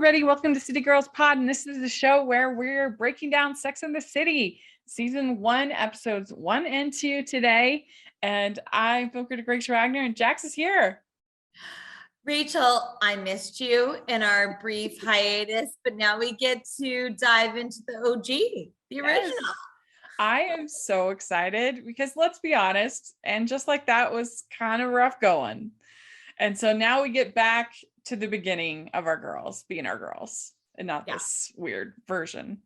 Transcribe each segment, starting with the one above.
everybody. Welcome to City Girls Pod. And this is the show where we're breaking down Sex and the City, season 1, episodes 1 and 2 today. And I'm Booker Greg Wagner, and Jax is here. Rachel, I missed you in our brief hiatus, but now we get to dive into the OG, the original. Yes. I am so excited because let's be honest, and just like that was kind of rough going. And so now we get back to the beginning of our girls being our girls and not this weird version.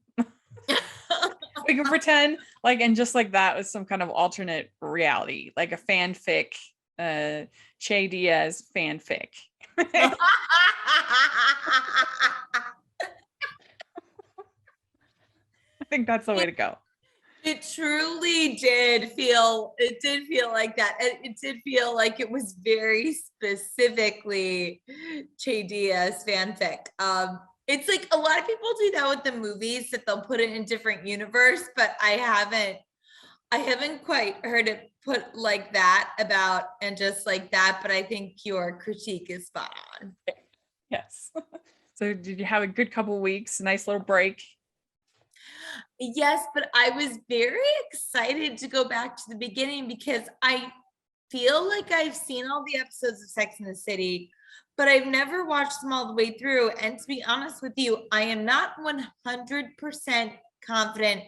We can pretend like, and just like that was some kind of alternate reality, like a fanfic, Che Diaz fanfic. I think that's the way to go. It truly did feel like that. It did feel like it was very specifically Che Diaz fanfic. It's like a lot of people do that with the movies, that they'll put it in different universe, but I haven't quite heard it put like that about and just like that, but I think your critique is spot on. Yes. So did you have a good couple of weeks, nice little break? Yes, but I was very excited to go back to the beginning because I feel like I've seen all the episodes of Sex and the City, but I've never watched them all the way through. And to be honest with you, I am not 100% confident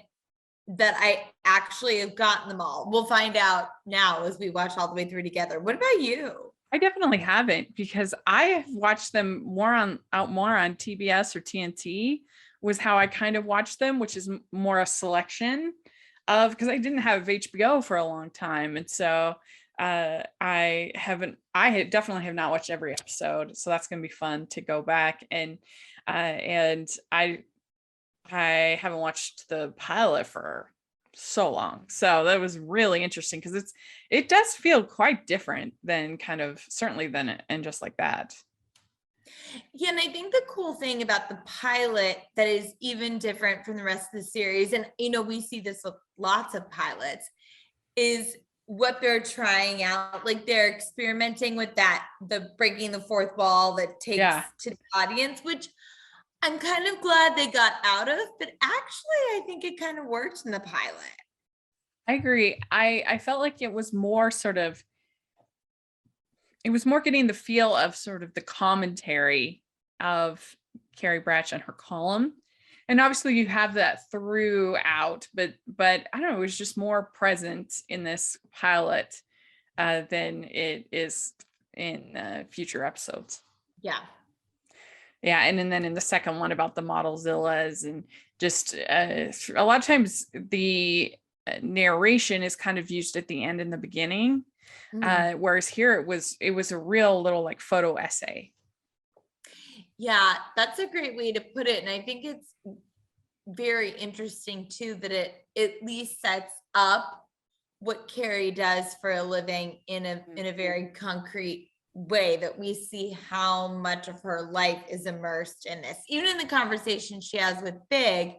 that I actually have gotten them all. We'll find out now as we watch all the way through together. What about you? I definitely haven't, because I watched them more on TBS or TNT was how I kind of watched them, which is more a selection of, because I didn't have HBO for a long time. And so I definitely have not watched every episode. So that's going to be fun to go back. And I haven't watched the pilot for so long. So that was really interesting because it does feel quite different than certainly than And Just Like That. Yeah, and I think the cool thing about the pilot that is even different from the rest of the series, and we see this with lots of pilots, is what they're trying out. Like they're experimenting with the breaking the fourth wall that takes to the audience, which I'm kind of glad they got out of, but actually I think it kind of worked in the pilot. I agree. I felt like it was more getting the feel of sort of the commentary of Carrie Bradshaw and her column. And obviously you have that throughout, but I don't know, it was just more present in this pilot than it is in future episodes. Yeah. Yeah, and then in the second one about the Modelzillas, and just a lot of times the narration is kind of used at the end and the beginning. Whereas here it was a real little like photo essay. Yeah, that's a great way to put it. And I think it's very interesting too, that it at least sets up what Carrie does for a living in a very concrete way, that we see how much of her life is immersed in this. Even in the conversation she has with Big,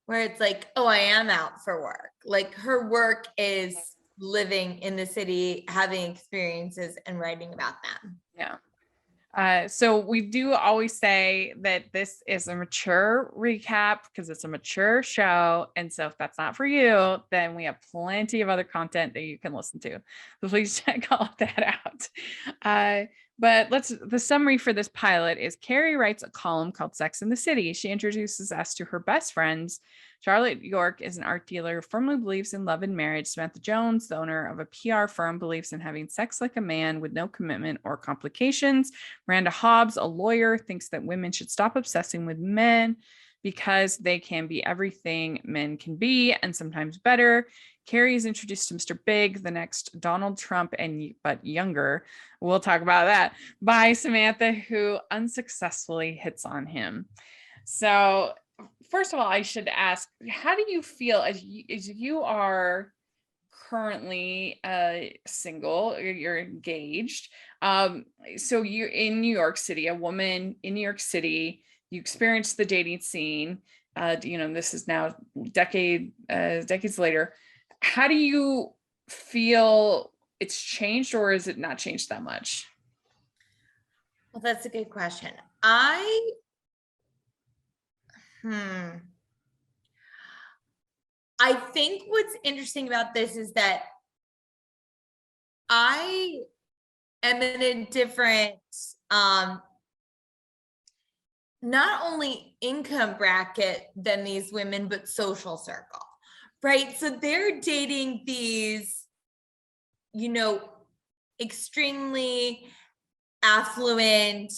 where it's like, oh, I am out for work. Like her work is living in the city, having experiences and writing about them. Yeah. So we do always say that this is a mature recap because it's a mature show. And so if that's not for you, then we have plenty of other content that you can listen to. So please check all of that out. But the summary for this pilot is Carrie writes a column called Sex and the City. She introduces us to her best friends. Charlotte York is an art dealer who firmly believes in love and marriage. Samantha Jones, the owner of a PR firm, believes in having sex like a man with no commitment or complications. Miranda Hobbs, a lawyer, thinks that women should stop obsessing with men because they can be everything men can be and sometimes better. Carrie is introduced to Mr. Big, the next Donald Trump, but younger. We'll talk about that, by Samantha, who unsuccessfully hits on him. So first of all, I should ask, how do you feel as you are currently single, you're engaged? So you're in New York City, a woman in New York City, you experienced the dating scene. This is now decades later. How do you feel it's changed, or is it not changed that much? Well, that's a good question. I I think what's interesting about this is that I am in a different, not only income bracket than these women, but social circle, right? So they're dating these, extremely affluent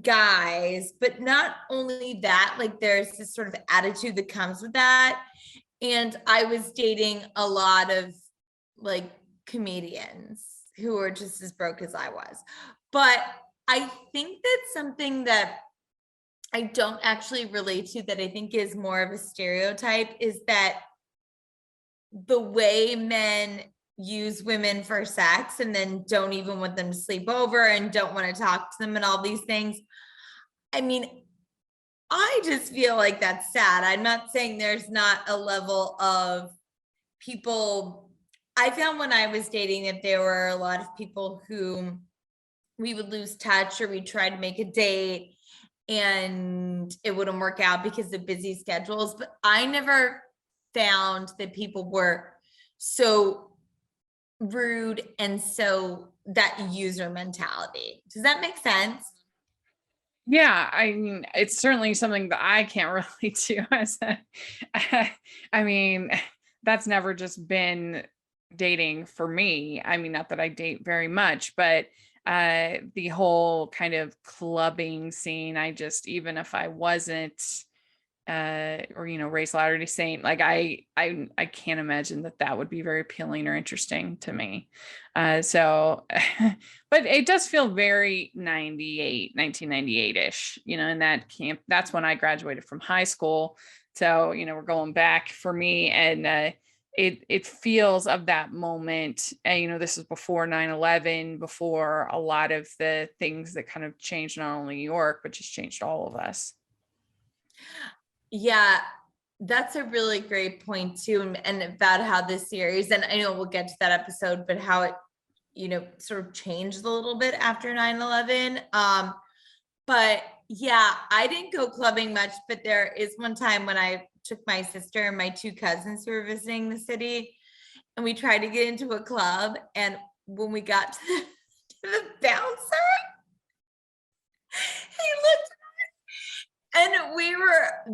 guys, but not only that, like there's this sort of attitude that comes with that. And I was dating a lot of like comedians who were just as broke as I was. But I think that's something that I don't actually relate to, that I think is more of a stereotype, is that the way men use women for sex and then don't even want them to sleep over and don't want to talk to them and all these things. I mean, I just feel like that's sad. I'm not saying there's not a level of people. I found when I was dating that there were a lot of people who we would lose touch, or we'd try to make a date and it wouldn't work out because of busy schedules. But I never found that people were so rude and so that user mentality. Does that make sense? Yeah, I mean, it's certainly something that I can't relate to as I mean, that's never just been dating for me. I mean, not that I date very much, but the whole kind of clubbing scene, I just, even if I wasn't or race Latter-day Saint, like I can't imagine that would be very appealing or interesting to me. So but it does feel very 1998-ish, in that camp. That's when I graduated from high school, so we're going back for me. And it feels of that moment. And this is before 9/11, before a lot of the things that kind of changed not only New York but just changed all of us. Yeah, that's a really great point too, and about how this series, and I know we'll get to that episode, but how it, sort of changed a little bit after 9/11. But yeah, I didn't go clubbing much, but there is one time when I took my sister and my two cousins who were visiting the city, and we tried to get into a club, and when we got to the bouncer, he looked, and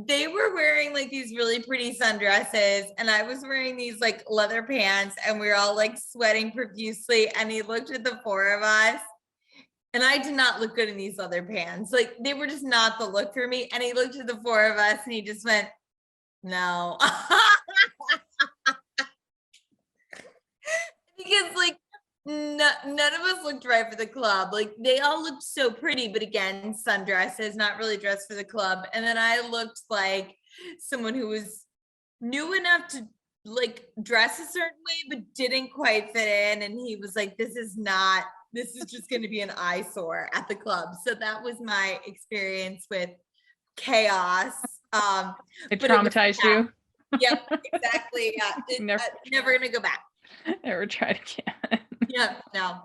they were wearing like these really pretty sundresses, and I was wearing these like leather pants, and we were all like sweating profusely, and he looked at the four of us, and I did not look good in these leather pants. Like they were just not the look for me. And he looked at the four of us and he just went, no. Because like none of us looked right for the club. Like they all looked so pretty, but again, sundresses, not really dressed for the club. And then I looked like someone who was new enough to like dress a certain way, but didn't quite fit in. And he was like, this is just going to be an eyesore at the club. So that was my experience with chaos. It traumatized you. Yep, exactly. Yeah, never going to go back. Never tried again. Yeah, no.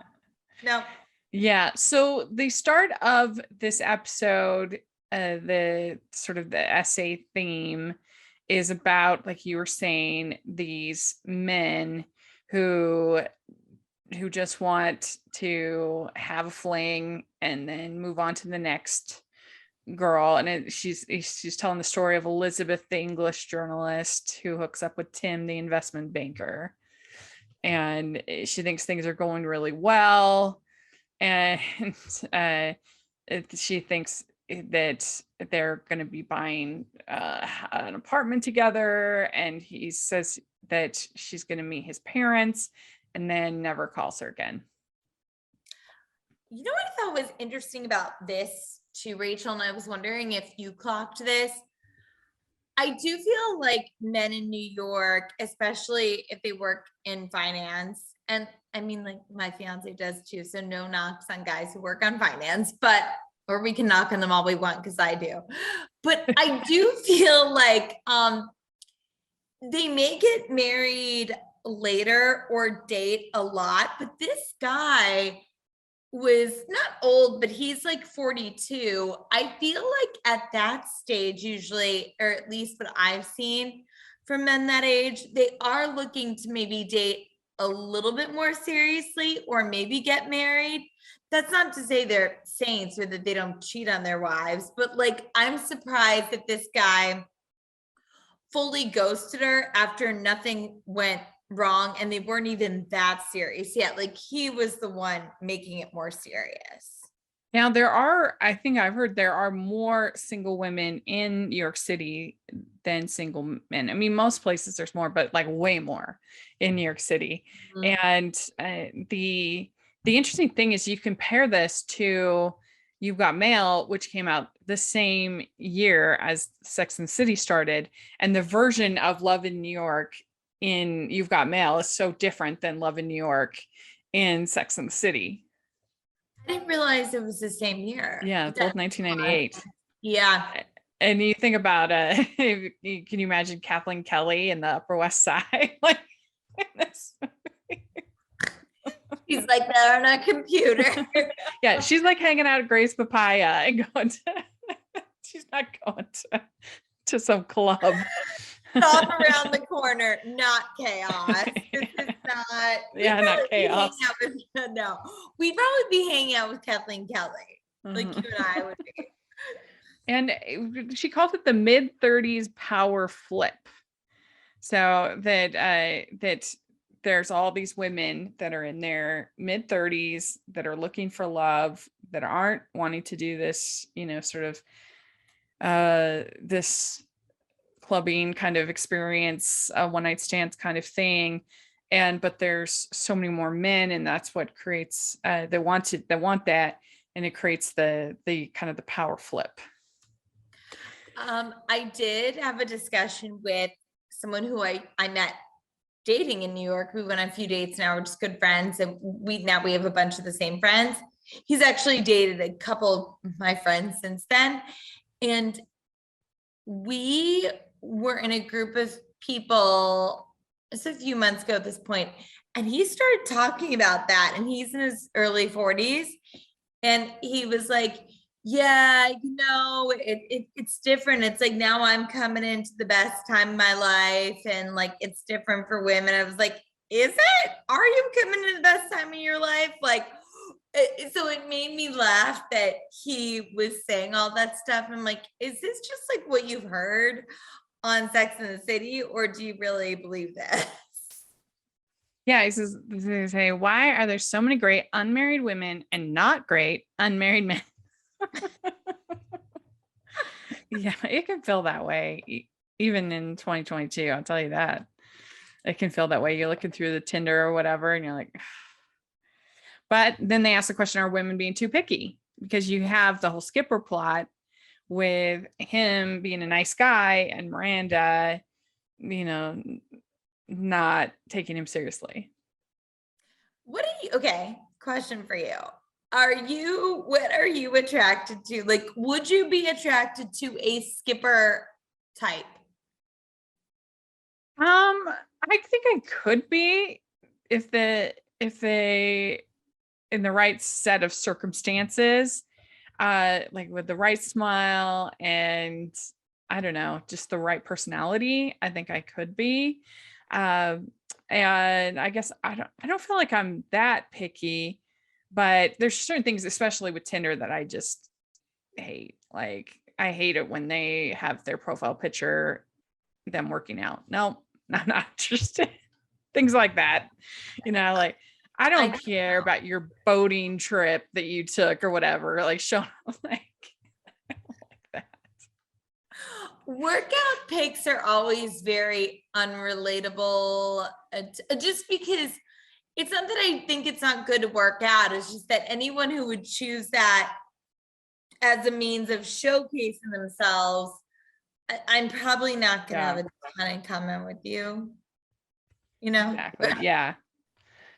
Yeah. So the start of this episode, the sort of the essay theme is about, like you were saying, these men who just want to have a fling and then move on to the next girl. And she's telling the story of Elizabeth, the English journalist, who hooks up with Tim, the investment banker, and she thinks things are going really well, and she thinks that they're going to be buying an apartment together, and he says that she's going to meet his parents and then never calls her again. You know what I thought was interesting about this too, Rachel, and I was wondering if you clocked this. I do feel like men in New York, especially if they work in finance, and I mean, like my fiance does too, so no knocks on guys who work on finance, but, or we can knock on them all we want, because I do. But I do feel like they may get married later or date a lot, but this guy was not old, but he's like 42. I feel like at that stage, usually, or at least what I've seen from men that age, they are looking to maybe date a little bit more seriously or maybe get married. That's not to say they're saints or that they don't cheat on their wives, but like I'm surprised that this guy fully ghosted her after nothing went wrong and they weren't even that serious yet. Like he was the one making it more serious. Now I think I've heard there are more single women in New York City than single men. I mean, most places there's more, but like way more in New York City. Mhm. And the interesting thing is you compare this to You've Got Mail, which came out the same year as Sex and the City started, and the version of Love in New York in You've Got Mail is so different than Love in New York in Sex and the City. I didn't realize it was the same year. Yeah, both 1998. Yeah. And you think about can you imagine Kathleen Kelly in the Upper West Side? Like this. He's like that on a computer. Yeah, she's like hanging out at Grace Papaya and going to she's not going to some club. Stop around the corner, not chaos. This is not. Yeah, not chaos. No, we'd probably be hanging out with Kathleen Kelly, like you and I would be. And she calls it the mid-30s power flip. So that there's all these women that are in their mid-30s that are looking for love, that aren't wanting to do this, sort of this clubbing kind of experience, one night stands kind of thing. But there's so many more men, and that's what creates they want that, and it creates the kind of the power flip. I did have a discussion with someone who I met dating in New York. We went on a few dates now, we're just good friends, and we have a bunch of the same friends. He's actually dated a couple of my friends since then, and we were in a group of people just a few months ago at this point, and he started talking about that, and he's in his early 40s, and he was like, yeah, it's different. It's like now I'm coming into the best time of my life, and like it's different for women. I was like, is it? Are you coming into the best time of your life? Like, so it made me laugh that he was saying all that stuff. I'm like, is this just like what you've heard on Sex and the City, or do you really believe this? Yeah, he says, why are there so many great unmarried women and not great unmarried men? Yeah, it can feel that way even in 2022. I'll tell you that. It can feel that way. You're looking through the Tinder or whatever, and you're like, but then they ask the question, are women being too picky? Because you have the whole Skipper plot with him being a nice guy and Miranda, not taking him seriously. Okay, question for you. What are you attracted to? Like, would you be attracted to a Skipper type? I think I could be if they in the right set of circumstances, like with the right smile and I don't know, just the right personality. I think I could be. And I guess I don't feel like I'm that picky, but there's certain things, especially with Tinder, that I just hate. Like I hate it when they have their profile picture, them working out. No, I'm not interested. Things like that. Like I don't care about your boating trip that you took or whatever. Like show like that. Workout pics are always very unrelatable, just because it's not that I think it's not good to work out. It's just that anyone who would choose that as a means of showcasing themselves, I'm probably not going to have a ton in common with you. Exactly. Yeah.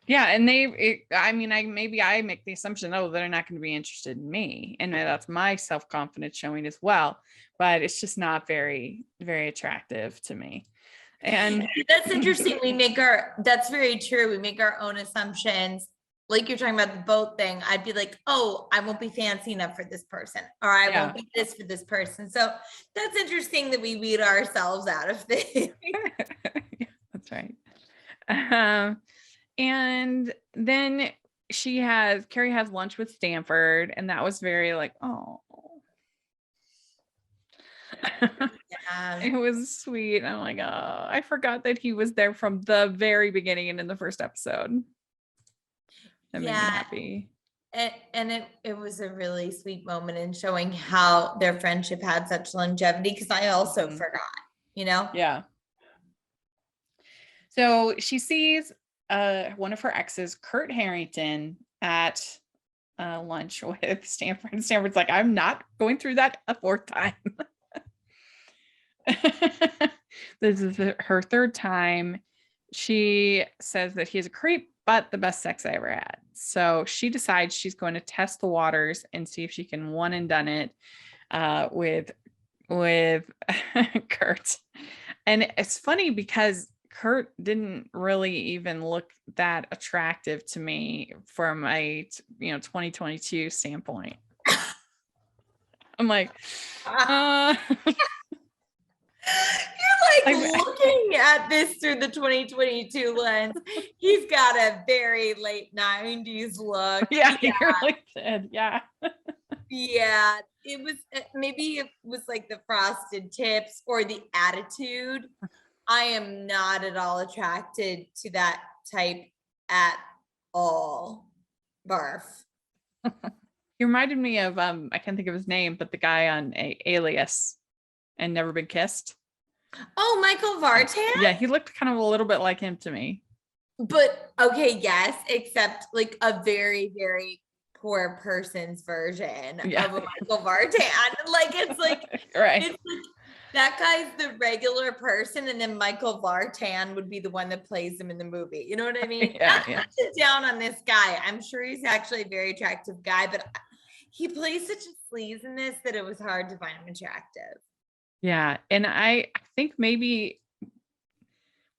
And I make the assumption, they're not going to be interested in me. And that's my self-confidence showing as well. But it's just not very, very attractive to me. And that's interesting. That's very true. We make our own assumptions. like you're talking about the boat thing, I'd be like, oh, I won't be fancy enough for this person, or I won't be this for this person. So that's interesting that we weed ourselves out of things. Yeah, that's right. And then Carrie has lunch with Stanford, and that was very like, oh. It was sweet. I'm like, oh, I forgot that he was there from the very beginning and in the first episode. That made me happy. And it was a really sweet moment in showing how their friendship had such longevity, because I also forgot, Yeah. So she sees one of her exes, Kurt Harrington, at lunch with Stanford. And Stanford's like, I'm not going through that a fourth time. This is her third time. She says that he's a creep, but the best sex I ever had. So she decides she's going to test the waters and see if she can one and done it with Kurt. And it's funny because Kurt didn't really even look that attractive to me from a 2022 standpoint. I'm like, You're like looking at this through the 2022 lens. He's got a very late 90s look. Yeah, he really did. Yeah. Yeah. Maybe it was like the frosted tips or the attitude. I am not at all attracted to that type at all. Barf. He reminded me of I can't think of his name, but the guy on Alias and Never Been Kissed. Oh, Michael Vartan? Yeah, he looked kind of a little bit like him to me. But okay, yes, except like a very, very poor person's version of a Michael Vartan. Like it's like right. It's like that guy's the regular person, and then Michael Vartan would be the one that plays him in the movie. You know what I mean? Not sit down on this guy. I'm sure he's actually a very attractive guy, but he plays such a sleaze in this that it was hard to find him attractive. Yeah. And I think maybe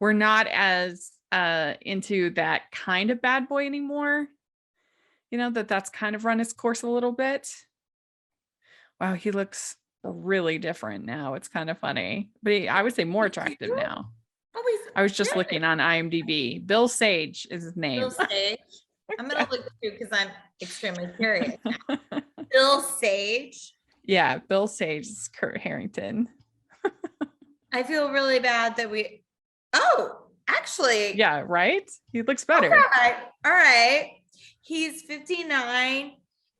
we're not as into that kind of bad boy anymore. That's kind of run its course a little bit. Wow, he looks really different now. It's kind of funny, but I would say more attractive now. I was just looking on IMDb. Bill Sage is his name. Bill Sage. I'm gonna look through because I'm extremely curious now. Bill Sage. Yeah, Bill Sage is Kurt Harrington. I feel really bad that actually. Yeah, right? He looks better. All right. He's 59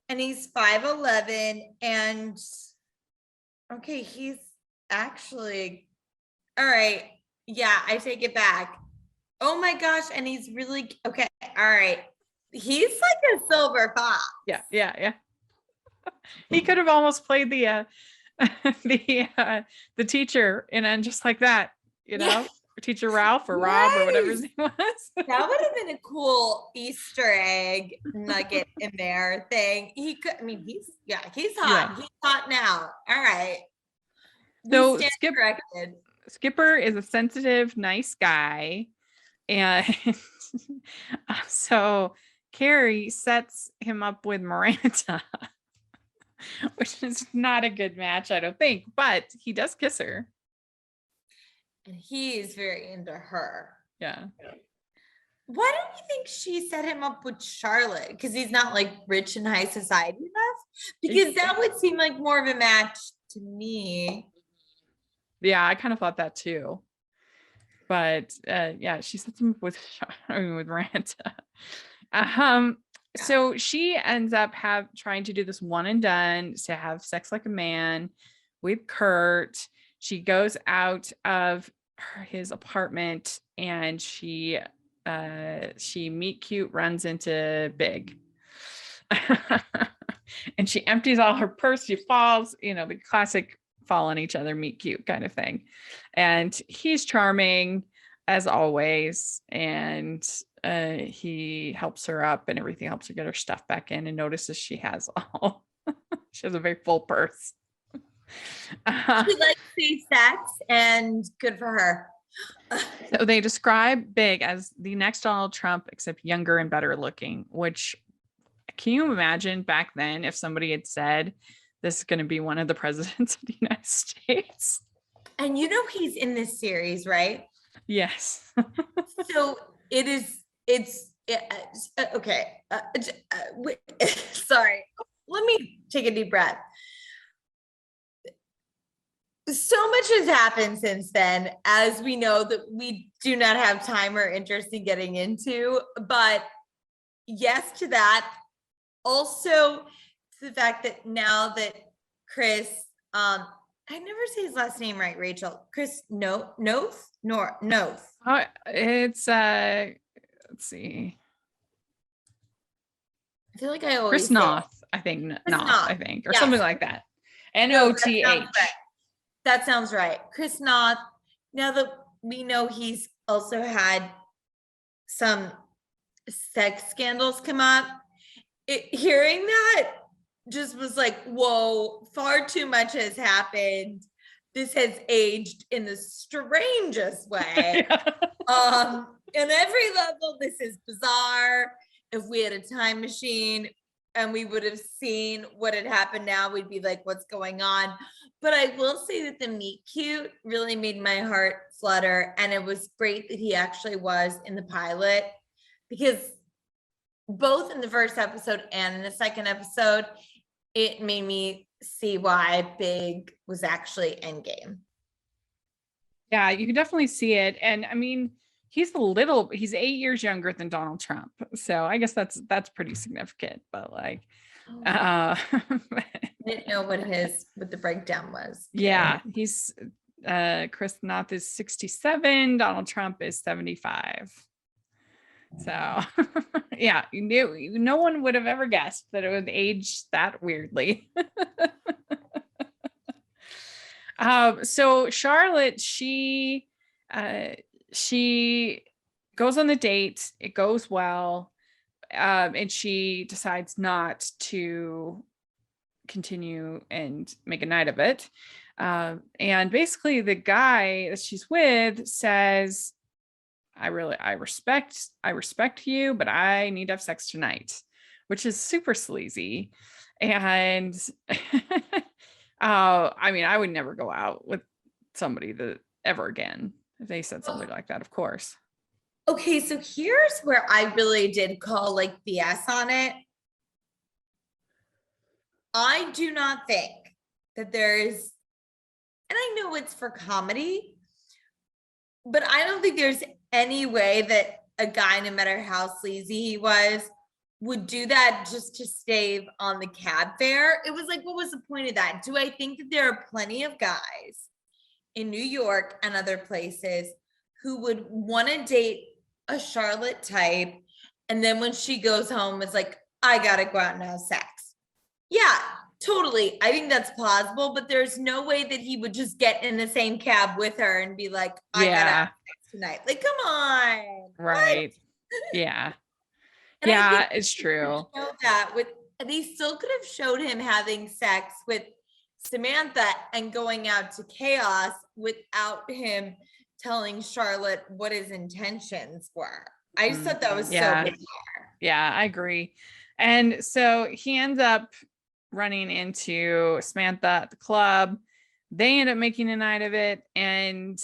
and he's 5'11", and okay, he's actually all right. Yeah, I take it back. Oh my gosh, and he's really okay. All right. He's like a silver fox. Yeah. He could have almost played the teacher and just like that, Teacher Ralph or Rob or whatever his name was. That would have been a cool Easter egg nugget in there thing. He's hot. Yeah. He's hot now. All right. So Skipper is a sensitive, nice guy. And so Carrie sets him up with Miranda, which is not a good match, I don't think, but he does kiss her. And he's very into her. Yeah. Why don't you think she set him up with Charlotte? Because he's not like rich and high society enough? Because that would seem like more of a match to me. Yeah, I kind of thought that too. But she sets him up with Miranda. So she ends up trying to do this one and done to have sex like a man with Kurt. She goes out of his apartment and she meet cute runs into Big. And she empties all her purse. She falls, the classic fall on each other, meet cute kind of thing. And he's charming as always. And he helps her up and everything, helps her get her stuff back in, and notices she has a very full purse. She likes safe sex, and good for her. So they describe Big as the next Donald Trump, except younger and better looking, which can you imagine back then if somebody had said this is going to be one of the presidents of the United States? And you know he's in this series, right? Yes. So okay. Sorry. Let me take a deep breath. So much has happened since then, as we know that we do not have time or interest in getting into. But yes to that. Also, to the fact that now that Chris, I never say his last name right, Rachel. Chris Noth. It's let's see. I feel like I Chris always say Noth, I think Chris Noth, Noth. I think, or Yes. something like that. No, that Noth. sounds right. That sounds right. Chris Noth. Now that we know he's also had some sex scandals come up, hearing that just was like, whoa, far too much has happened. This has aged in the strangest way. In every level, this is bizarre. If we had a time machine and we would have seen what had happened now, we'd be like, what's going on? But I will say that the meet cute really made my heart flutter. And it was great that he actually was in the pilot, because both in the first episode and in the second episode, it made me see why Big was actually Endgame. Yeah, you can definitely see it. And I mean, he's 8 years younger than Donald Trump. So I guess that's pretty significant. But like, I didn't know what the breakdown was. Yeah, he's Chris Noth is 67, Donald Trump is 75. So yeah, you knew no one would have ever guessed that it would age that weirdly. So Charlotte, she goes on the date, it goes well, and she decides not to continue and make a night of it. And basically the guy that she's with says, I respect you, but I need to have sex tonight, which is super sleazy. And I mean, I would never go out with somebody that ever again if they said something like that, of course. Okay, so here's where I really did call like BS on it. I do not think that there's, and I know it's for comedy, but I don't think there's any way that a guy, no matter how sleazy he was, would do that just to save on the cab fare. It was like, what was the point of that? Do I think that there are plenty of guys in New York and other places who would want to date a Charlotte type, and then when she goes home, it's like, I gotta go out and have sex? Yeah, totally. I think that's plausible, but there's no way that he would just get in the same cab with her and be like, I gotta have sex tonight. Like, come on. Right. What? Yeah. And yeah, it's true. That they still could have showed him having sex with Samantha and going out to chaos without him telling Charlotte what his intentions were. I just thought that was so bizarre. Yeah, I agree. And so he ends up running into Samantha at the club. They end up making a night of it, and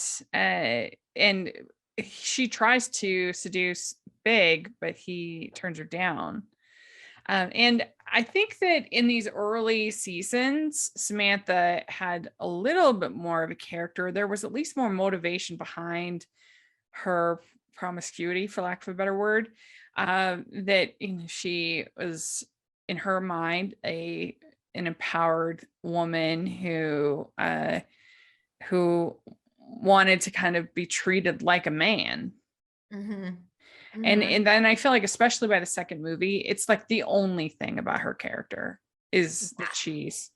she tries to seduce Big, but he turns her down. And I think that in these early seasons, Samantha had a little bit more of a character. There was at least more motivation behind her promiscuity, for lack of a better word. That she was, in her mind, an empowered woman who wanted to kind of be treated like a man. Mm-hmm. And then I feel like, especially by the second movie, it's like the only thing about her character is that she's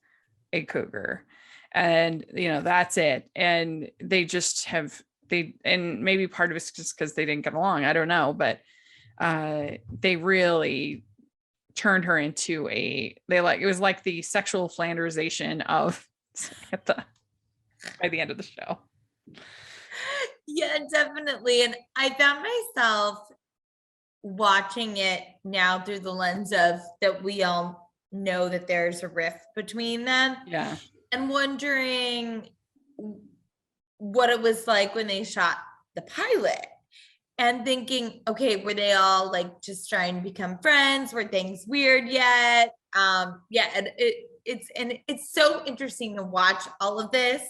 a cougar, and that's it. And they just and maybe part of it's just because they didn't get along, I don't know, but they really turned her into it was like the sexual Flanderization of Samantha by the end of the show. Yeah, definitely. And I found myself watching it now through the lens of that we all know that there's a rift between them Yeah. and wondering what it was like when they shot the pilot and thinking, okay, were they all like just trying to become friends? Were things weird yet? Yeah, and it's so interesting to watch all of this,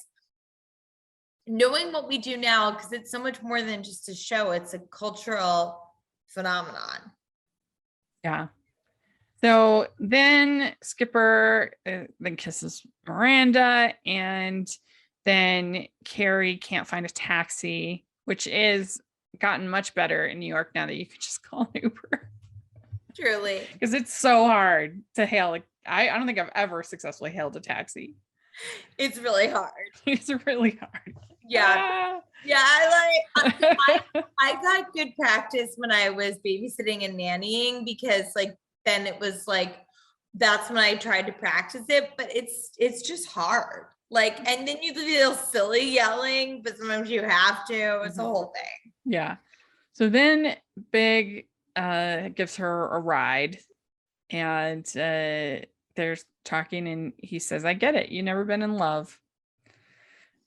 knowing what we do now, because it's so much more than just a show, it's a cultural phenomenon. Yeah. So then Skipper then kisses Miranda, and then Carrie can't find a taxi, which is gotten much better in New York now that you can just call an Uber. Truly. Because it's so hard to hail. Like, I don't think I've ever successfully hailed a taxi. It's really hard. It's really hard. Yeah. Yeah, I got good practice when I was babysitting and nannying, because like then it was like that's when I tried to practice it, but it's just hard. Like, and then you feel silly yelling, but sometimes you have to. It's a whole thing. Yeah. So then Big gives her a ride, and they're talking, and he says, I get it. You've never been in love.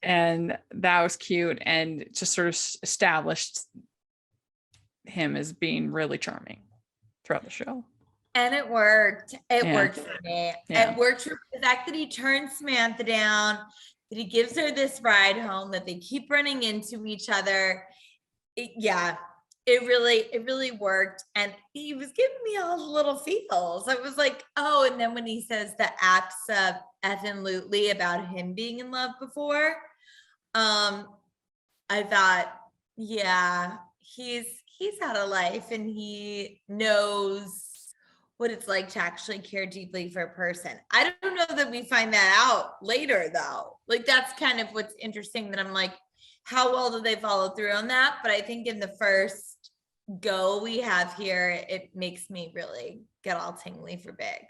And that was cute, and just sort of established him as being really charming throughout the show. And it worked. It worked for me. Yeah. It worked for the fact that he turns Samantha down, that he gives her this ride home, that they keep running into each other. It really worked. And he was giving me all the little feels. I was like, oh, and then when he says the acts of Ethan Lutely about him being in love before, I thought, yeah, he's had a life and he knows what it's like to actually care deeply for a person. I don't know that we find that out later though. Like that's kind of what's interesting, that I'm like, how well do they follow through on that? But I think in the first go we have here, it makes me really get all tingly for Big.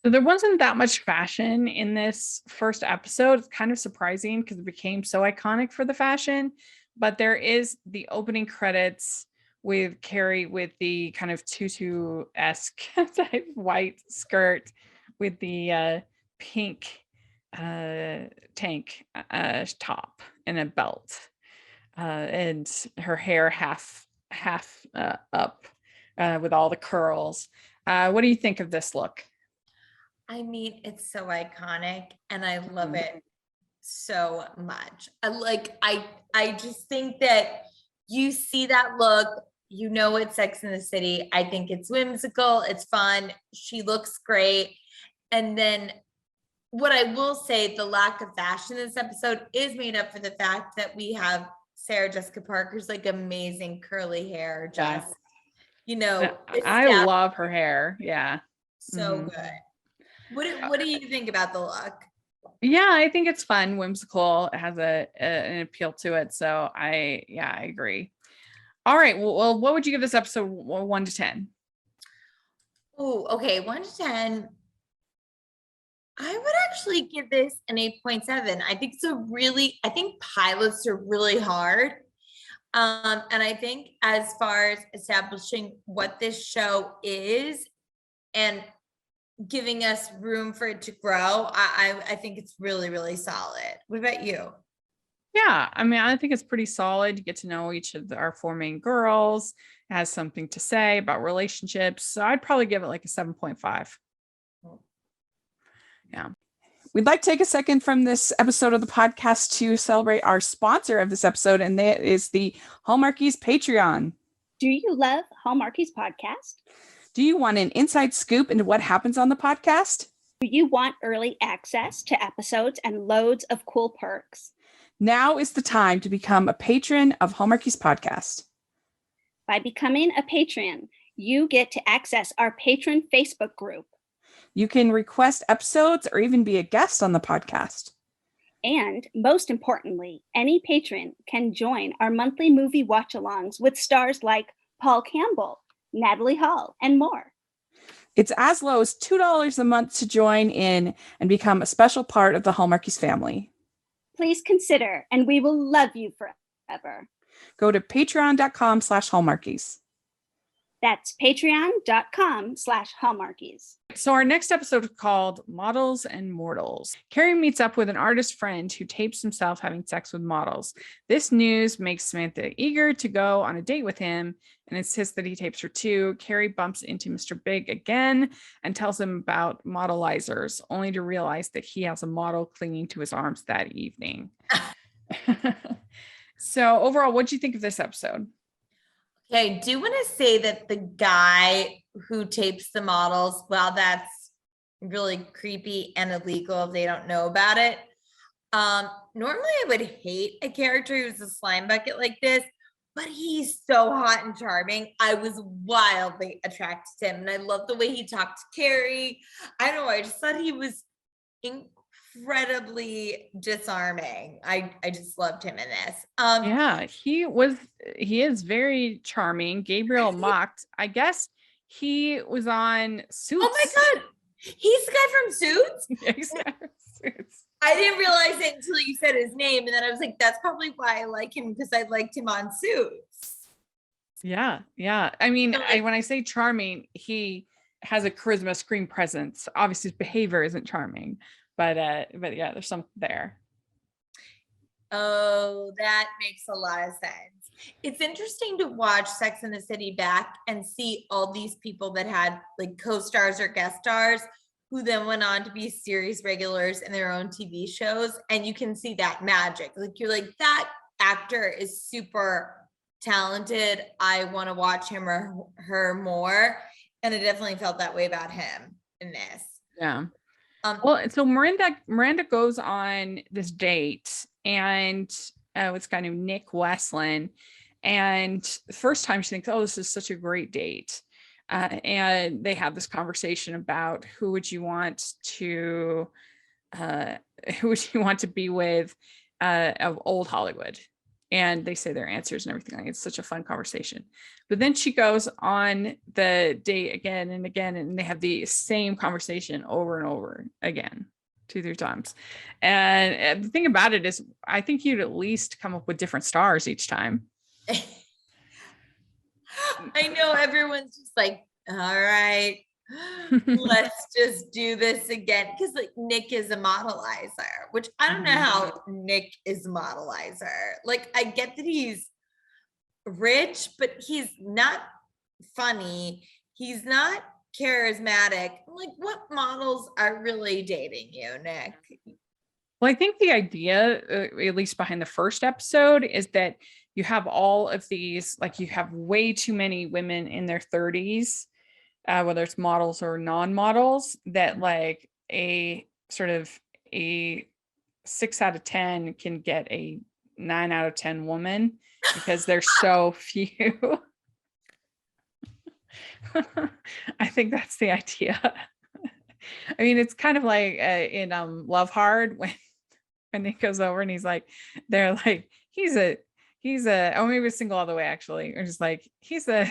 So there wasn't that much fashion in this first episode. It's kind of surprising because it became so iconic for the fashion, but there is the opening credits with Carrie with the kind of tutu-esque type white skirt with the pink tank top and a belt, and her hair half up with all the curls. What do you think of this look? I mean, it's so iconic and I love it so much. I just think that you see that look, you know it's Sex in the City. I think it's whimsical, it's fun, she looks great. And then what I will say, the lack of fashion in this episode is made up for the fact that we have Sarah Jessica Parker's like amazing curly hair, just I love her hair. Yeah. So good. What do you think about the look? Yeah, I think it's fun, whimsical. It has an appeal to it. So I agree. All right. Well, what would you give this episode 1 to 10? Oh, okay. 1 to 10. I would actually give this an 8.7. I think pilots are really hard. And I think as far as establishing what this show is and giving us room for it to grow, I think it's really, really solid. What about you? Yeah, I mean, I think it's pretty solid. You get to know each of our 4 main girls. It has something to say about relationships. So I'd probably give it like a 7.5. Yeah. We'd like to take a second from this episode of the podcast to celebrate our sponsor of this episode, and that is the Hallmarkies Patreon. Do you love Hallmarkies podcast? Do you want an inside scoop into what happens on the podcast? Do you want early access to episodes and loads of cool perks? Now is the time to become a patron of Hallmarkies podcast. By becoming a patron, you get to access our patron Facebook group. You can request episodes or even be a guest on the podcast. And most importantly, any patron can join our monthly movie watch-alongs with stars like Paul Campbell, Natalie Hall, and more. It's as low as $2 a month to join in and become a special part of the Hallmarkies family. Please consider, and we will love you forever. Go to patreon.com/hallmarkies. That's patreon.com/hallmarkies. So our next episode is called Models and Mortals. Carrie meets up with an artist friend who tapes himself having sex with models. This news makes Samantha eager to go on a date with him and insists that he tapes her too. Carrie bumps into Mr. Big again and tells him about modelizers, only to realize that he has a model clinging to his arms that evening. So overall, what do you think of this episode? Okay, I do want to say that the guy who tapes the models, well, that's really creepy and illegal if they don't know about it. Normally I would hate a character who's a slime bucket like this, but he's so hot and charming. I was wildly attracted to him, and I love the way he talked to Carrie. I don't know, I just thought he was incredibly disarming. I just loved him in this. Yeah, he is very charming. Gabriel mocked. I guess he was on Suits. Oh my God. He's the guy from Suits? Yeah, he's the guy from Suits. I didn't realize it until you said his name. And then I was like, that's probably why I like him, because I liked him on Suits. Yeah. I mean, So, like, when I say charming, he has a charisma, screen presence. Obviously his behavior isn't charming, but yeah, there's something there. oh, that makes a lot of sense. It's interesting to watch Sex and the City back and see all these people that had like co-stars or guest stars who then went on to be series regulars in their own TV shows. And you can see that magic. Like, you're like, that actor is super talented. I want to watch him or her more. And I definitely felt that way about him in this. Yeah. Well, so Miranda goes on this date, and this guy named Nick Westland, and the first time she thinks, oh, this is such a great date, and they have this conversation about who would you want to be with of old Hollywood, and they say their answers and everything. Like, it's such a fun conversation. But then she goes on the date again and again, and they have the same conversation over and over again, 2-3 times. And the thing about it is, I think you'd at least come up with different stars each time. I know everyone's just like, all right, let's just do this again. Because like Nick is a modelizer, which I don't know how Nick is a modelizer. Like, I get that he's rich, but he's not funny. He's not charismatic. Like, what models are really dating you, Nick? Well, I think the idea, at least behind the first episode, is that you have all of these, like, you have way too many women in their 30s, whether it's models or non-models, that like a sort of a 6 out of 10 can get a 9 out of 10 woman, because there's so few. I think that's the idea. I mean, it's kind of like in Love Hard, when Nick goes over and they're like, he's a oh, maybe a Single All the Way, actually, or just like, he's a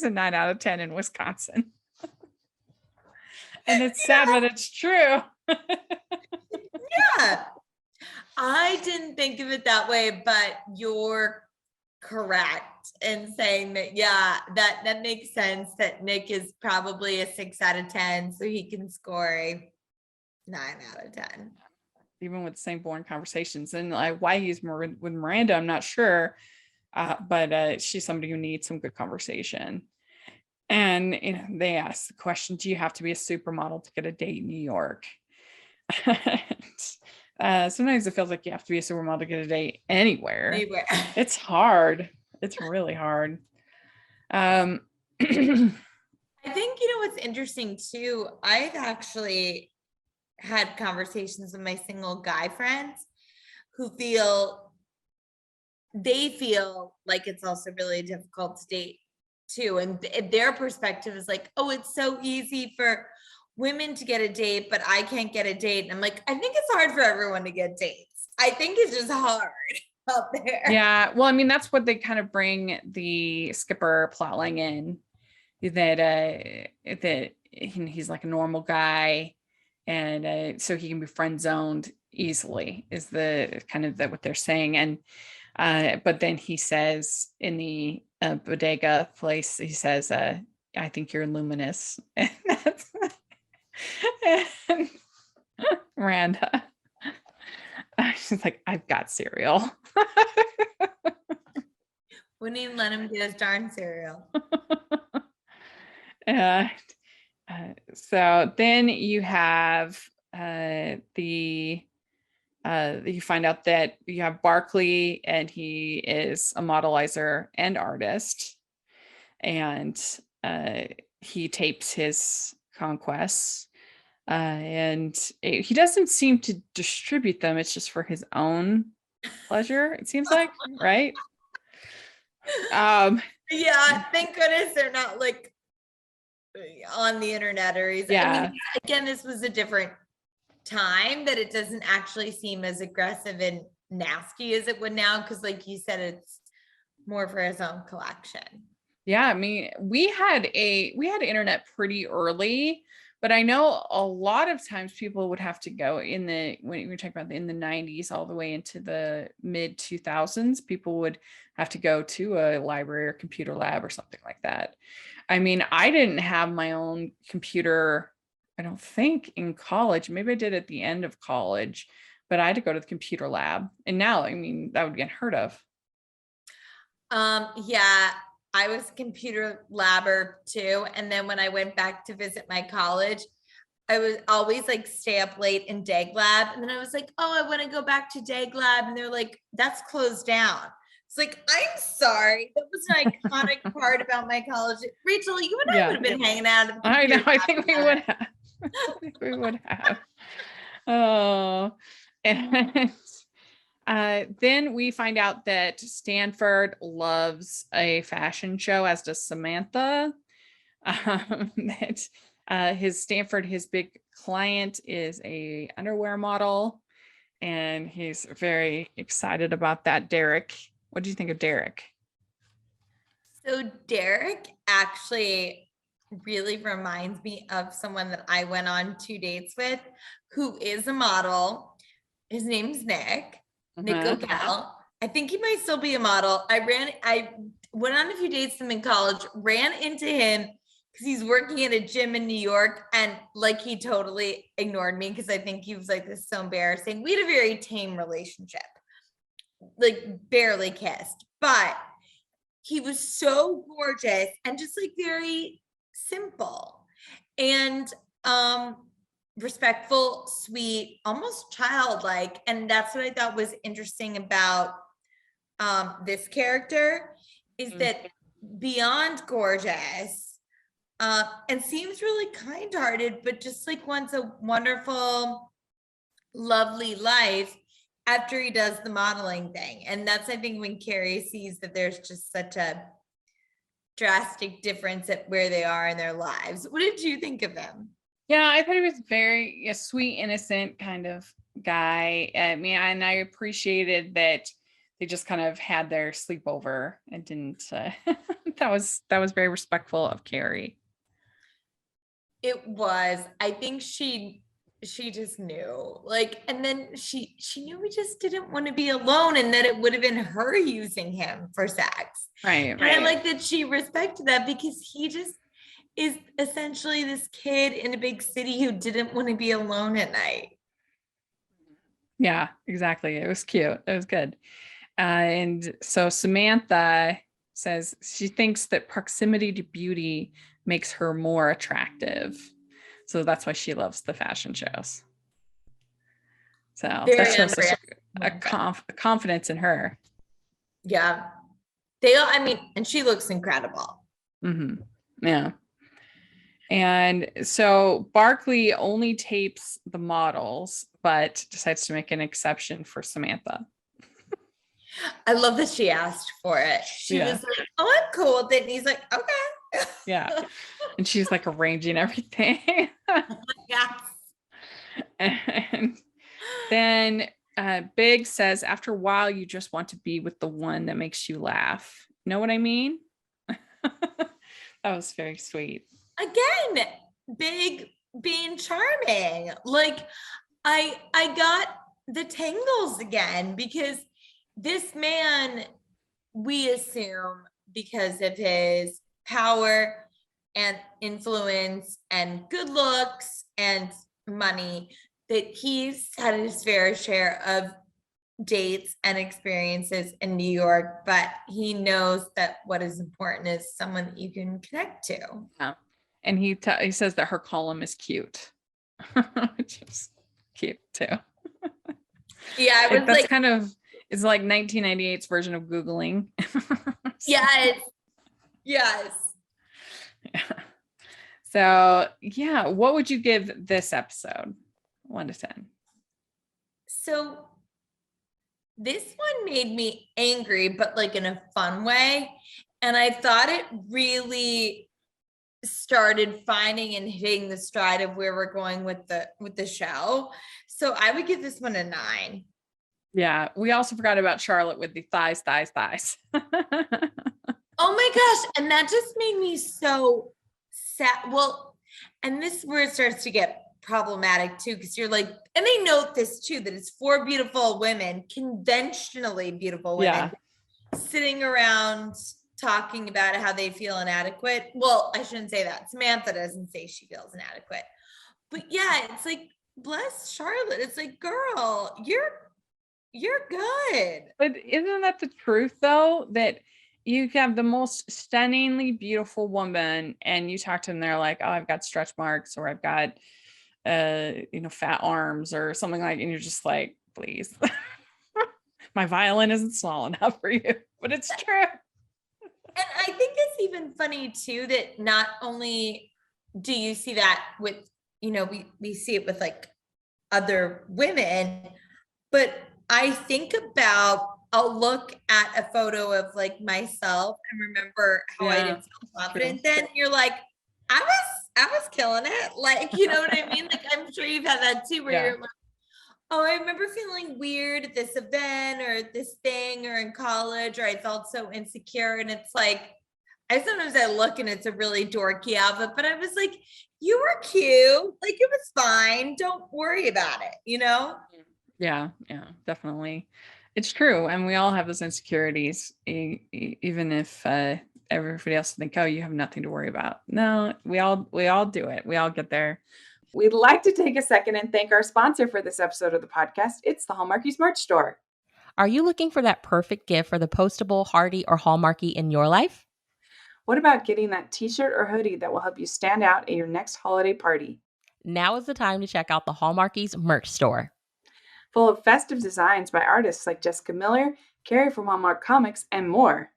9 out of 10 in Wisconsin. And it's sad, but it's true. Yeah. I didn't think of it that way, but you're correct in saying that. Yeah, that makes sense, that Nick is probably a 6 out of 10, so he can score a 9 out of 10. Even with the same boring conversations. And like, why he's with Miranda, I'm not sure, but she's somebody who needs some good conversation. And they ask the question, do you have to be a supermodel to get a date in New York? Sometimes it feels like you have to be a supermodel to get a date anywhere. It's hard. It's really hard. I think, what's interesting too, I've actually had conversations with my single guy friends who feel like it's also really difficult to date too. And their perspective is like, oh, it's so easy for women to get a date, but I can't get a date. And I'm like, I think it's hard for everyone to get dates. I think it's just hard out there. Yeah. Well, I mean, that's what they kind of bring the Skipper plotline in, that he's like a normal guy, and so he can be friend zoned easily is the kind of that what they're saying. And but then he says in the bodega place, he says, I think you're luminous. And that's and Miranda, she's like, I've got cereal. Wouldn't even let him get his darn cereal. And so then you have you find out that you have Barkley, and he is a modelizer and artist, and he tapes his conquests, and he doesn't seem to distribute them. It's just for his own pleasure, it seems like, right? Yeah, thank goodness they're not like on the internet or I mean, again, this was a different time that it doesn't actually seem as aggressive and nasty as it would now, because like you said, it's more for his own collection. Yeah, I mean, we had internet pretty early, but I know a lot of times people would have to go when you're talking about in the 90s all the way into the mid 2000s, people would have to go to a library or computer lab or something like that. I mean, I didn't have my own computer, I don't think, in college. Maybe I did at the end of college, but I had to go to the computer lab. And now, I mean, that would be unheard of. Yeah, I was a computer labber too. And then when I went back to visit my college, I was always like stay up late in Dag Lab. And then I was like, oh, I want to go back to Dag Lab. And they're like, that's closed down. It's like, I'm sorry. That was an iconic part about my college. Rachel, you and I would have been hanging out at the I know. I think we would have. I think we would have. Oh, and then we find out that Stanford loves a fashion show, as does Samantha. That his big client is a underwear model, and he's very excited about that. Derek, what do you think of Derek? So Derek actually really reminds me of someone that I went on 2 dates with, who is a model. His name's Nick O'Gell. I think he might still be a model. I went on a few dates with him in college, ran into him because he's working at a gym in New York, and like he totally ignored me because I think he was like, this is so embarrassing. We had a very tame relationship, like barely kissed, but he was so gorgeous and just like very simple and respectful, sweet, almost childlike. And that's what I thought was interesting about this character is that beyond gorgeous and seems really kind-hearted, but just like wants a wonderful, lovely life after he does the modeling thing. And that's, I think, when Carrie sees that there's just such a drastic difference at where they are in their lives. What did you think of him? Yeah, I thought he was very sweet, innocent kind of guy. I mean, and I appreciated that they just kind of had their sleepover and didn't. That was very respectful of Carrie. It was. I think she just knew, like, and then she knew he just didn't want to be alone, and that it would have been her using him for sex. Right. And I like that she respected that, because he just is essentially this kid in a big city who didn't want to be alone at night. Yeah, exactly. It was cute. It was good. And so Samantha says she thinks that proximity to beauty makes her more attractive. So that's why she loves the fashion shows. So that shows such a confidence in her. Yeah. I mean, and she looks incredible. Mm-hmm. Yeah. And so Barkley only tapes the models, but decides to make an exception for Samantha. I love that she asked for it. She was like, oh, I'm cool with it. And he's like, okay. Yeah. And she's like arranging everything. Yes. And then Big says, after a while, you just want to be with the one that makes you laugh. Know what I mean? That was very sweet. Again, Big being charming. Like I got the tangles again because this man, we assume because of his power and influence and good looks and money, that he's had his fair share of dates and experiences in New York, but he knows that what is important is someone that you can connect to. Yeah. And he says that her column is cute, which is cute too. Yeah, I was That's like, kind of, it's like 1998's version of Googling. yes, yes. Yeah. So yeah, what would you give this episode? 1 to 10. So this one made me angry, but like in a fun way. And I thought it really started finding and hitting the stride of where we're going with the show. So I would give this one a 9. Yeah. We also forgot about Charlotte with the thighs. Oh my gosh. And that just made me so sad. Well, and this is where it starts to get problematic too, because you're like, and they note this too, that it's 4 beautiful women, conventionally beautiful women, sitting around talking about how they feel inadequate. Well, I shouldn't say that. Samantha doesn't say she feels inadequate. But yeah, it's like, bless Charlotte. It's like, girl, you're good. But isn't that the truth though? That you have the most stunningly beautiful woman and you talk to them, they're like, oh, I've got stretch marks, or I've got fat arms or something like, and you're just like, please. My violin isn't small enough for you, but it's true. And I think it's even funny too, that not only do you see that with, we see it with like other women, but I think about, I'll look at a photo of like myself and remember how I didn't feel confident then. You're like, I was killing it. Like, you know what I mean? Like, I'm sure you've had that too, where you're like, oh, I remember feeling weird at this event or this thing or in college, or I felt so insecure. And it's like, sometimes I look and it's a really dorky outfit, but I was like, you were cute. Like, it was fine. Don't worry about it, Yeah, definitely. It's true. And we all have those insecurities, even if everybody else think, oh, you have nothing to worry about. No, we all do it. We all get there. We'd like to take a second and thank our sponsor for this episode of the podcast. It's the Hallmarkies merch store. Are you looking for that perfect gift for the postable, hardy, or Hallmarky in your life? What about getting that t-shirt or hoodie that will help you stand out at your next holiday party? Now is the time to check out the Hallmarkies merch store. Full of festive designs by artists like Jessica Miller, Carrie from Hallmark Comics, and more.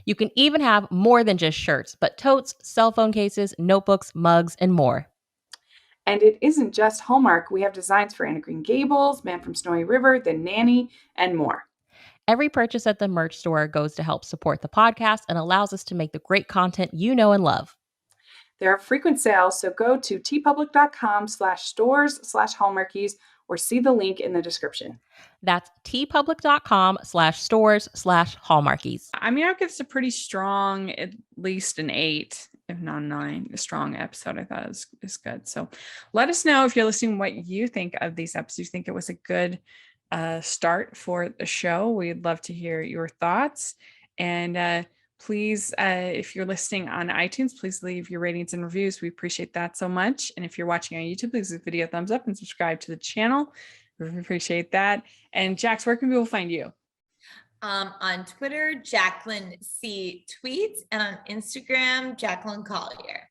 You can even have more than just shirts, but totes, cell phone cases, notebooks, mugs, and more. And it isn't just Hallmark. We have designs for Anna Green Gables, Man from Snowy River, The Nanny, and more. Every purchase at the merch store goes to help support the podcast and allows us to make the great content you know and love. There are frequent sales, so go to tpublic.com/stores/Hallmarkies or see the link in the description. That's tpublic.com/stores/Hallmarkies. I mean, I would give this a pretty strong, at least an 8, if not a 9. A strong episode, I thought is good. So let us know if you're listening what you think of these episodes. You think it was a good start for the show. We'd love to hear your thoughts. And please, if you're listening on iTunes, please leave your ratings and reviews. We appreciate that so much. And if you're watching on YouTube, please give the video a thumbs up and subscribe to the channel. We appreciate that. And Jax, where can people find you? On Twitter, Jacqueline C Tweets, and on Instagram, Jacqueline Collier.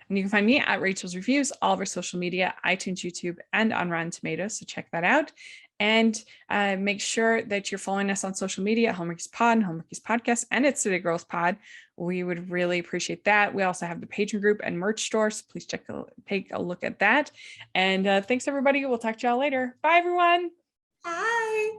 And you can find me at Rachel's Reviews, all of our social media, iTunes, YouTube, and on Rotten Tomatoes. So check that out. And make sure that you're following us on social media, Hallmarkies Pod, Hallmarkies Podcast, and It's City Girls Pod. We would really appreciate that. We also have the Patreon group and merch store, so please take a look at that. And thanks, everybody. We'll talk to y'all later. Bye, everyone. Bye.